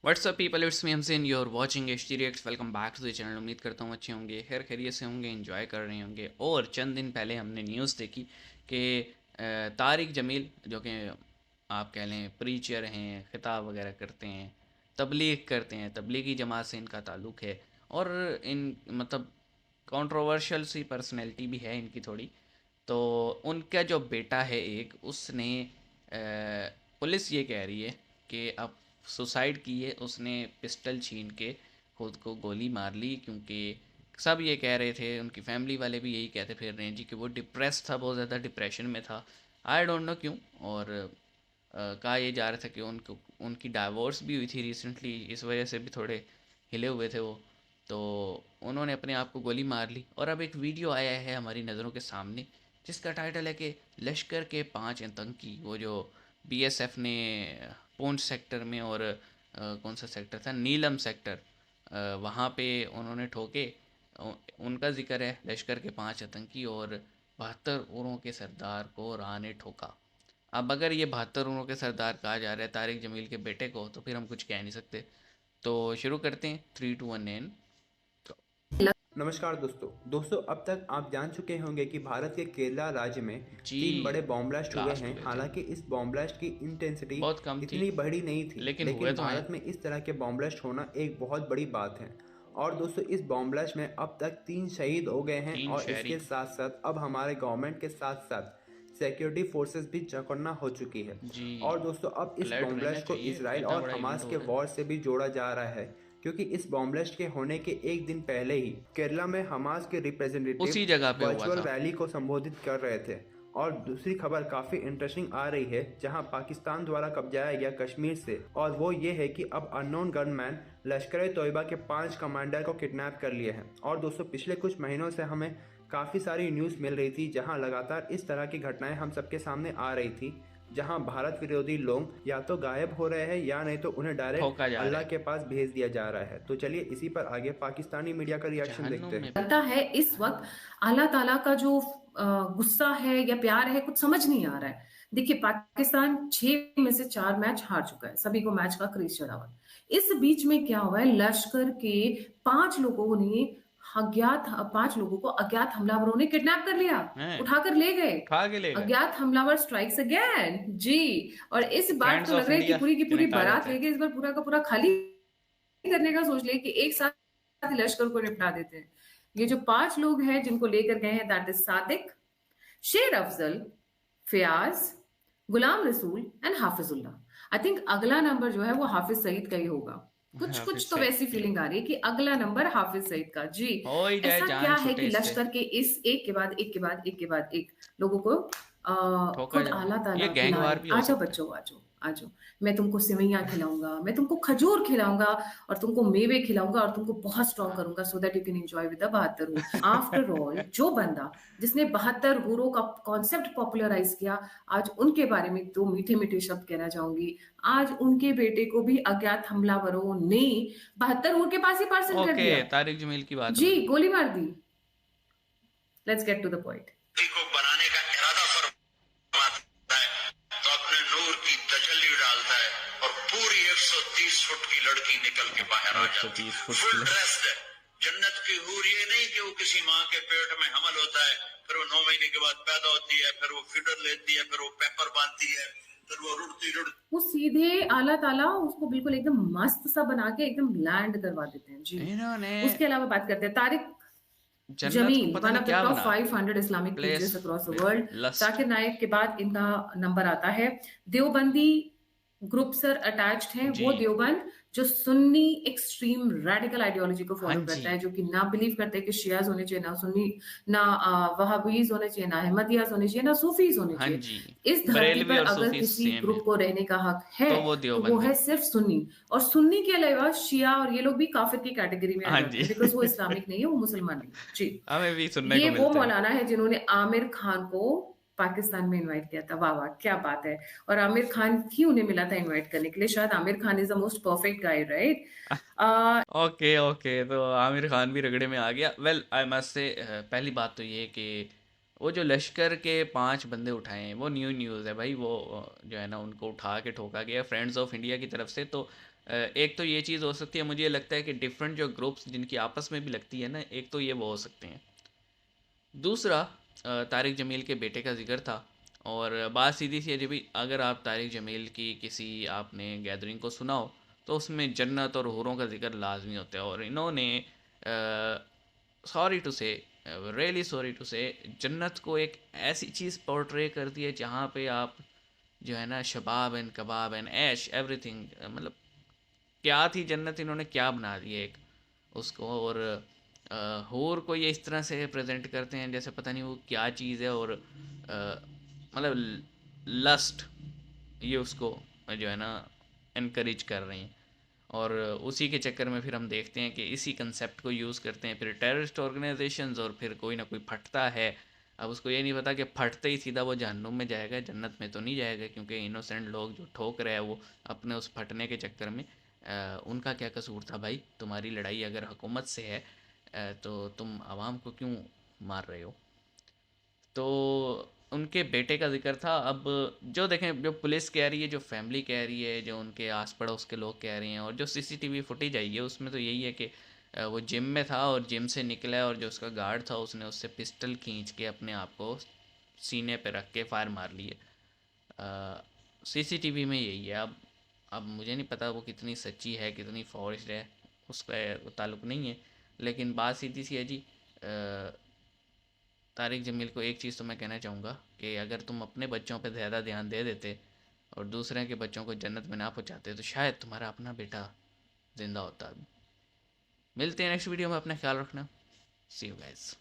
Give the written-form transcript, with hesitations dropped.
WhatsApp people, it's me Hamsin, you are watching HD reacts. Welcome back to the channel. उम्मीद करता हूँ अच्छे होंगे, खैर खैरियत से होंगे, एंजॉय कर रहे होंगे। और चंद दिन पहले हमने न्यूज़ देखी कि तारिक जमील, जो कि आप कह लें प्रीचर हैं, खिताब वगैरह करते हैं, तबलीग करते हैं, तबलीगी जमात से इनका ताल्लुक़ है, और इन मतलब कंट्रोवर्शियल सी पर्सनैलिटी भी है इनकी थोड़ी। तो उनका जो बेटा है एक, उसने पुलिस ये कह रही है कि अब सुसाइड की है, उसने पिस्टल छीन के खुद को गोली मार ली, क्योंकि सब ये कह रहे थे, उनकी फैमिली वाले भी यही कहते फिर रहे हैं जी कि वो डिप्रेस था, बहुत ज़्यादा डिप्रेशन में था। आई डोंट नो क्यों। और कहा ये जा रहा था कि उनकी डाइवोर्स भी हुई थी रिसेंटली, इस वजह से भी थोड़े हिले हुए थे वो। तो उन्होंने अपने आप को गोली मार ली। और अब एक वीडियो आया है हमारी नज़रों के सामने, जिसका टाइटल है कि लश्कर के 5 आतंकी, वो जो बीएसएफ ने पूंछ सेक्टर में, और कौन सा सेक्टर था, नीलम सेक्टर, वहाँ पे उन्होंने ठोके। उनका जिक्र है, लश्कर के 5 आतंकी और 72 उरों के सरदार को राह ने ठोका। अब अगर ये 72 उरों के सरदार कहा जा रहा है तारिक जमील के बेटे को, तो फिर हम कुछ कह नहीं सकते। तो शुरू करते हैं, 3 2 1 एंड। नमस्कार दोस्तों, अब तक आप जान चुके होंगे कि भारत के केरला राज्य में जी 3 बड़े बॉम्ब ब्लास्ट हुए ब्लास्ट हैं। हुए थे, हालांकि इस बॉम्ब ब्लास्ट की इंटेंसिटी बहुत कम थी, इतनी बड़ी नहीं थी, लेकिन हुए लेकिन तो हैं। भारत में इस तरह के बॉम्ब ब्लास्ट होना एक बहुत बड़ी बात है। और दोस्तों, इस बॉम्ब ब्लास्ट में अब तक 3 शहीद हो गए हैं, 3 और शहरी। इसके साथ साथ अब हमारे गवर्नमेंट के साथ साथ सिक्योरिटी फोर्सेस भी चौकन्ना हो चुकी है। जी, और दोस्तों, अब इस अलर्ट बॉम्ब रहना ब्लास्ट को चाहिए, इसराइल इतना और बड़ा इवेंट हमास हो के रहा है। वॉर से भी जोड़ा जा रहा है, क्योंकि इस बॉम्ब ब्लास्ट के होने के एक दिन पहले ही केरला में हमास के उसी रिप्रेजेंटेटिव जगह पे हुआ वर्चुअल था। रैली को संबोधित कर रहे थे। और दूसरी खबर काफी इंटरेस्टिंग आ रही है, जहां पाकिस्तान द्वारा कब्जाया गया कश्मीर से, और वो ये है कि अब अननोन गनमैन लश्कर ए तोयबा के 5 कमांडर को किडनैप कर लिए हैं। और दोस्तों, पिछले कुछ महीनों से हमें काफी सारी न्यूज मिल रही थी, जहां लगातार इस तरह की घटनाएं हम सबके सामने आ रही थी, जहां भारत विरोधी लोग या तो गायब हो रहे हैं, या नहीं तो उन्हें डायरेक्ट अल्लाह के पास भेज दिया जा रहा है। तो चलिए इसी पर आगे पाकिस्तानी मीडिया का रिएक्शन देखते हैं। लगता है इस वक्त अल्लाह ताला का जो गुस्सा है या प्यार है, कुछ समझ नहीं आ रहा है। देखिए, पाकिस्तान 6 में से 4 मैच हार चुका है, सभी को मैच का क्रेज चढ़ा हुआ है। इस बीच में क्या हुआ है, लश्कर के 5 लोगों ने अज्ञात 5 लोगों को अज्ञात हमलावरों ने किडनैप कर लिया, उठाकर ले गए। अज्ञात हमलावर स्ट्राइक्स अगेन जी। और इस बात तो लग रहा है कि पूरी की पूरी बारात लेके इस बार पूरा का पूरा खाली करने का सोच ले कि एक साथ लश्कर को निपटा देते हैं। ये जो 5 लोग हैं जिनको लेकर गए हैं, दैट इज सादिक, शेर Afzal, Fayaz, Ghulam Rasool and Hafizullah. I think अगला नंबर जो है वो हाफिज सईद का ही होगा। कुछ तो वैसी फीलिंग आ रही है कि अगला नंबर हाफिज सईद का जी। ऐसा क्या है कि लश्कर के इस एक के बाद एक के बाद एक के बाद एक लोगों को खुद अल्लाह ताला खिला रहे। आजो बच्चों, आजो आजो, मैं तुमको सिवैयां खिलाऊंगा, मैं तुमको खजूर खिलाऊंगा, और तुमको मेवे खिलाऊंगा, और तुमको बहुत स्ट्रॉन्ग करूंगा, so that you can enjoy with the 72 हूर। आफ्टर ऑल, जो बंदा जिसने 72 हूरों का कॉन्सेप्ट पॉपुलराइज किया, आज उनके बारे में 2 मीठे मीठे शब्द कहना चाहूंगी। आज उनके बेटे को भी अज्ञात हमलावरों ने 72 हूर के पास ही पार्सल कर दिया। तारिक जमील की बात जी, गोली मार दी। Let's get to the point. को बनाने का इरादा फरमाता है तो अपने नूर की तजल्ली डालता है, और पूरी 130 फुट की लड़की निकल के बाहर आ जाती है, फुल ड्रेस्ड है। जन्नत की हूर ये नहीं कि वो किसी माँ के पेट में हमल होता है, फिर वो 9 महीने के बाद पैदा होती है, फिर वो फीडर लेती है, फिर वो पेपर बांधती है, फिर वो रुड़ती वो सीधे अल्लाह ताला उसको बिल्कुल एकदम मस्त सा बना के एकदम लैंड करवा देते हैं जी। उसके अलावा बात करते हैं Tariq Jameel, one of the top 500 Islamic preachers across the world. Zakir Naik के बाद इनका नंबर आता है। देवबंदी ग्रुप सर अटैच्ड हैं, वो देवबंद जो सुन्नी एक्सट्रीम रेडिकल आइडियोलॉजी को फॉलो करता है, जो कि ना बिलीव करते हैं कि शियाज होने चाहिए, ना सुन्नी, ना वहाबीज होने चाहिए, ना अहमदियाज होने चाहिए, ना सूफीज होने चाहिए। इस धरती पर अगर किसी ग्रुप को रहने का हक है तो वो है सिर्फ सुन्नी। और सुन्नी के अलावा शिया और ये लोग भी काफिर की कैटेगरी में आ जाते हैं, बिकॉज वो इस्लामिक नहीं है, वो मुसलमान नहीं है जी। हमें भी सुनने ये को मिलता वो मौलाना है जिन्होंने आमिर खान को पाकिस्तान में इनवाइट किया था। वाह वाह, क्या बात है। और आमिर खान ही उन्हें मिला था इनवाइट करने के लिए। शायद Aamir Khan is the most perfect guy, right? Okay, तो आमिर खान भी रगड़े में आ गया। वेल, आई मस्ट से, पहली बात तो ये कि वो जो लश्कर के 5 बंदे उठाए हैं वो न्यूज़ है भाई। वो जो है ना उनको उठा के ठोका गया फ्रेंड्स ऑफ इंडिया की तरफ से। तो एक तो ये चीज़ हो सकती है, मुझे लगता है कि डिफरेंट जो ग्रुप्स जिनकी आपस में भी लगती है ना, एक तो ये वो हो सकते हैं। दूसरा तारिक जमील के बेटे का जिक्र था, और बात सीधी सी है जी भाई, अगर आप तारिक जमील की किसी आपने गैदरिंग को सुना हो तो उसमें जन्नत और हूरों का जिक्र लाजमी होता है। और इन्होंने सॉरी टू से, रियली सॉरी टू से, जन्नत को एक ऐसी चीज़ पोर्ट्रे कर दी है जहाँ पे आप जो है ना शबाब एंड कबाब एंड ऐश एवरीथिंग, मतलब क्या थी जन्नत, इन्होंने क्या बना दी है एक उसको। और हूर को ये इस तरह से प्रेजेंट करते हैं जैसे पता नहीं वो क्या चीज़ है। और मतलब लस्ट, ये उसको जो है ना इनक्रेज कर रही हैं। और उसी के चक्कर में फिर हम देखते हैं कि इसी कंसेप्ट को यूज़ करते हैं फिर टेररिस्ट ऑर्गेनाइजेशंस, और फिर कोई ना कोई फटता है। अब उसको ये नहीं पता कि फटते ही सीधा वो जहन्नुम में जाएगा, जन्नत में तो नहीं जाएगा, क्योंकि इनोसेंट लोग जो ठोक रहे हैं वो अपने उस फटने के चक्कर में, उनका क्या कसूर था भाई? तुम्हारी लड़ाई अगर हुकूमत से है तो तुम आवाम को क्यों मार रहे हो? तो उनके बेटे का जिक्र था। अब जो देखें, जो पुलिस कह रही है, जो फैमिली कह रही है, जो उनके आस पड़ोस के लोग कह रहे हैं, और जो सीसीटीवी फुटेज आई है उसमें तो यही है कि वो जिम में था और जिम से निकला है, और जो उसका गार्ड था उसने उससे पिस्टल खींच के अपने आप को सीने पे रख के फायर मार लिए। सीसीटीवी में यही है। अब मुझे नहीं पता वो कितनी सच्ची है कितनी फॉरेस्ट है, उसका ताल्लुक़ नहीं है। लेकिन बात सीधी सी है जी, तारिक जमील को एक चीज़ तो मैं कहना चाहूँगा कि अगर तुम अपने बच्चों पर ज़्यादा ध्यान दे देते और दूसरे के बच्चों को जन्नत में ना पहुँचाते तो शायद तुम्हारा अपना बेटा ज़िंदा होता। मिलते हैं नेक्स्ट वीडियो में, अपना ख्याल रखना। सी यू गाइस।